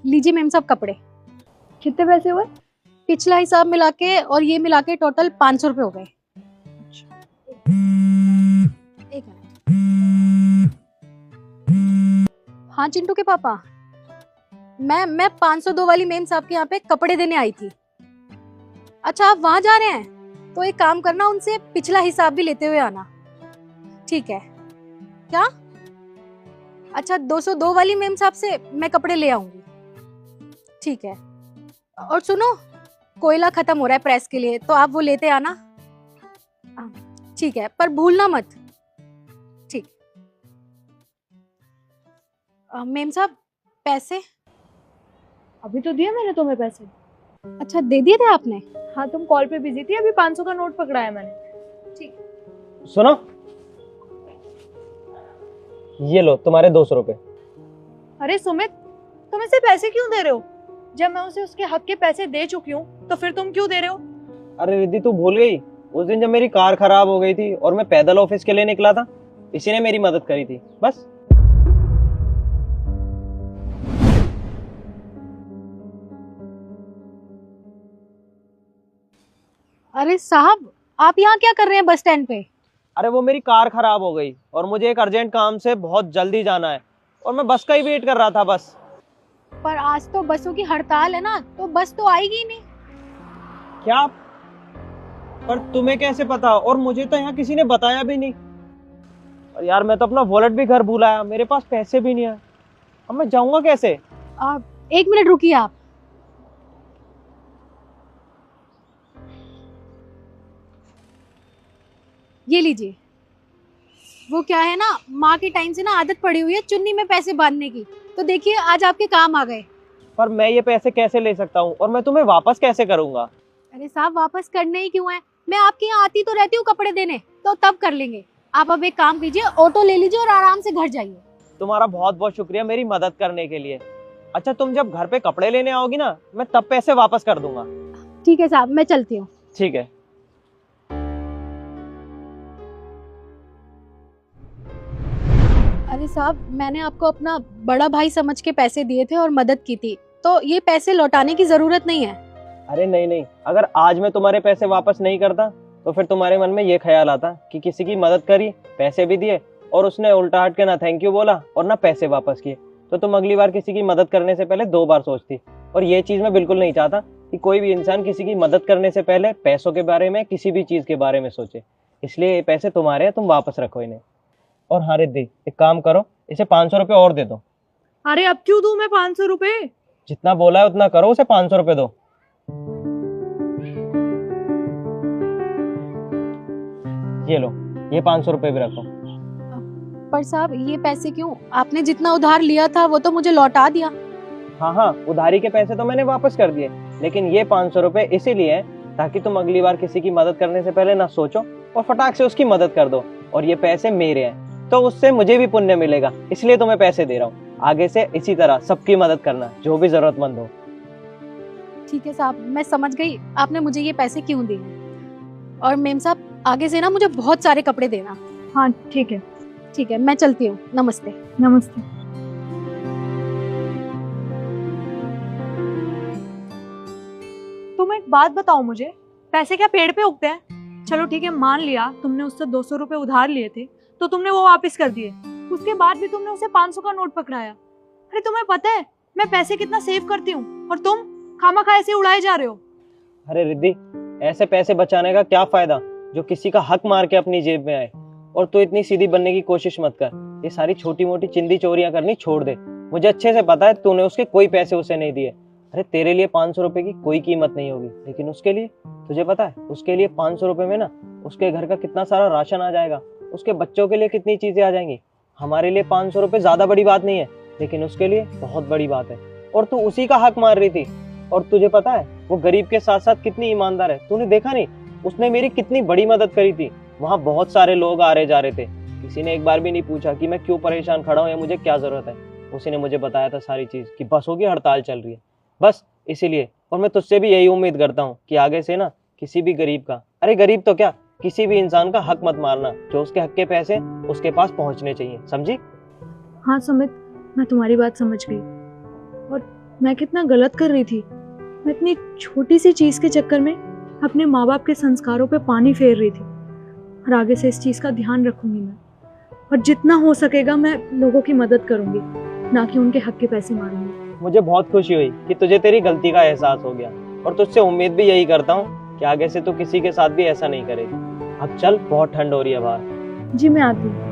लीजिए मैम साहब कपड़े। कितने पैसे हुए? पिछला हिसाब मिला के और ये मिला के टोटल 500 रुपये हो गए। एक मिनट। हाँ चिंटू के पापा, मैं 502 वाली मेम साहब के यहाँ पे कपड़े देने आई थी। अच्छा आप वहां जा रहे हैं, तो एक काम करना, उनसे पिछला हिसाब भी लेते हुए आना। ठीक है। क्या? अच्छा 202 वाली मेम साहब से मैं कपड़े ले आऊंगी। ठीक है। और सुनो, कोयला खत्म हो रहा है प्रेस के लिए, तो आप वो लेते आना। ठीक है, पर भूलना मत। ठीक। मेम साहब पैसे? अभी तो दिए मैंने तुम्हें पैसे। अच्छा दे दिए थे आपने? हाँ तुम कॉल पे बिजी थी, अभी 500 का नोट पकड़ा है मैंने। ठीक। सुनो, ये लो तुम्हारे 200 रुपए। अरे सुमित, तुम इसे पैसे क्यों दे रहे हो? जब मैं उसे उसके हक के पैसे दे चुकी हूँ तो फिर तुम क्यों दे रहे हो? अरे रिद्धि तू भूल गई, उस दिन जब मेरी कार खराब हो गई थी और मैं पैदल ऑफिस के लिए निकला था, इसी ने मेरी मदद करी थी बस। अरे साहब आप यहाँ क्या कर रहे हैं बस स्टैंड पे? अरे वो मेरी कार खराब हो गई और मुझे एक अर्जेंट काम से बहुत जल्दी जाना है और मैं बस का ही वेट कर रहा था बस। पर आज तो बसों की हड़ताल है ना, तो बस तो आएगी ही नहीं। क्या? पर तुम्हें कैसे पता? और मुझे तो यहाँ किसी ने बताया भी नहीं। और यार मैं तो अपना वॉलेट भी घर भूल आया, मेरे पास पैसे भी नहीं है, अब मैं जाऊंगा कैसे? आप 1 मिनट रुकिए आप। ये लीजिए। वो क्या है ना, माँ के टाइम से ना आदत पड़ी हुई है चुन्नी में पैसे बांधने की, तो देखिए आज आपके काम आ गए। पर मैं ये पैसे कैसे ले सकता हूँ और मैं तुम्हें वापस कैसे करूंगा? अरे साहब वापस करने ही क्यों है, मैं आपके यहाँ आती तो रहती हूँ कपड़े देने, तो तब कर लेंगे। आप अब एक काम कीजिए, ऑटो ले लीजिए और आराम से घर जाइए। तुम्हारा बहुत बहुत शुक्रिया मेरी मदद करने के लिए। अच्छा तुम जब घर पे कपड़े लेने आओगी ना, मैं तब पैसे वापस कर दूंगा। ठीक है साहब, मैं चलती हूँ। ठीक है। अरे साहब मैंने आपको अपना बड़ा भाई समझ के पैसे दिए थे और मदद की थी, तो ये पैसे लौटाने की जरूरत नहीं है। अरे नहीं नहीं, अगर आज मैं तुम्हारे पैसे वापस नहीं करता तो फिर तुम्हारे मन में ये ख्याल आता कि किसी की मदद करी, पैसे भी दिए और उसने उल्टा हट के ना थैंक यू बोला और ना पैसे वापस किए, तो तुम अगली बार किसी की मदद करने से पहले 2 बार सोचती। और ये चीज मैं बिल्कुल नहीं चाहता कि कोई भी इंसान किसी की मदद करने से पहले पैसों के बारे में, किसी भी चीज के बारे में सोचे। इसलिए ये पैसे तुम्हारे हैं, तुम वापस रखो इन्हें। और हाँ रिद्धि, एक काम करो, इसे 500 रुपये और दे दो। अरे अब क्यों दूं मैं 500 रुपए? जितना बोला है उतना करो, उसे 500 रुपये दो। ये लो, ये 500 रुपये भी रखो। पर साहब ये पैसे क्यों? आपने जितना उधार लिया था वो तो मुझे लौटा दिया। हाँ हाँ, उधारी के पैसे तो मैंने वापस कर दिए, लेकिन ये 500 रुपये इसीलिए है ताकि तुम अगली बार किसी की मदद करने से पहले ना सोचो और फटाक से उसकी मदद कर दो। और ये पैसे मेरे हैं, तो उससे मुझे भी पुण्य मिलेगा, इसलिए तुम्हें पैसे दे रहा हूँ। आगे से इसी तरह सबकी मदद करना, जो भी जरूरतमंद हो। ठीक है साहब, मैं समझ गई आपने मुझे ये पैसे क्यों दिए। और मेम साहब आगे से ना मुझे बहुत सारे कपड़े देना। हाँ ठीक है। ठीक है, मैं चलती हूँ। नमस्ते। नमस्ते। तुम एक बात बताओ मुझे, पैसे क्या पेड़ पे उगते हैं? चलो ठीक है, मान लिया तुमने उससे 200 रुपए उधार लिए थे तो तुमने वो वापस कर दिए, उसके बाद भी तुमने उसे 500 का नोट पकड़ाया। अरे तुम्हें पता है मैं पैसे कितना सेव करती हूँ और तुम खामखा ऐसे उड़ाए जा रहे हो। अरे रिद्धि, ऐसे पैसे बचाने का क्या फायदा जो किसी का हक मार के अपनी जेब में आए। और तू इतनी सीधी बनने की कोशिश मत कर, ये सारी छोटी मोटी चिंदी चोरियां करनी छोड़ दे। मुझे अच्छे से पता है तूने उसके कोई पैसे उसे नहीं दिए। अरे तेरे लिए 500 रुपए की कोई कीमत नहीं होगी, लेकिन उसके लिए, तुझे पता है उसके लिए 500 रुपए में ना उसके घर का कितना सारा राशन आ जाएगा, उसके बच्चों के लिए कितनी चीजें आ जाएंगी। हमारे लिए 500 रुपए ज्यादा बड़ी बात नहीं है, लेकिन उसके लिए बहुत बड़ी बात है। और तू उसी का हक मार रही थी। और तुझे पता है वो गरीब के साथ साथ कितनी ईमानदार है, तूने देखा नहीं उसने मेरी कितनी बड़ी मदद करी थी। वहां बहुत सारे लोग आ रहे जा रहे थे, किसी ने एक बार भी नहीं पूछा कि मैं क्यों परेशान खड़ा हूँ या मुझे क्या जरूरत है। उसी ने मुझे बताया था सारी चीज कि बसों की हड़ताल चल रही है, बस इसीलिए। और मैं तुझसे भी यही उम्मीद करता हूँ कि आगे से ना किसी भी गरीब का, अरे गरीब तो क्या, किसी भी इंसान का हक मत मारना। जो उसके हक के पैसे उसके पास पहुंचने चाहिए, समझी? हाँ सुमित, मैं तुम्हारी बात समझ गई। और मैं कितना गलत कर रही थी। मैं इतनी छोटी सी चीज के चक्कर में अपने माँ बाप के संस्कारों पे पानी फेर रही थी। और आगे से इस चीज का ध्यान रखूंगी मैं, और जितना हो सकेगा मैं लोगों की मदद करूंगी, ना कि उनके हक के पैसे मारूंगी। मुझे बहुत खुशी हुई कि तुझे तेरी गलती का एहसास हो गया, और तुझसे उम्मीद भी यही करता हूँ कि आगे से तू किसी के साथ भी ऐसा नहीं करेगी। अब चल, बहुत ठंड हो रही है बाहर। जी मैं आती हूँ।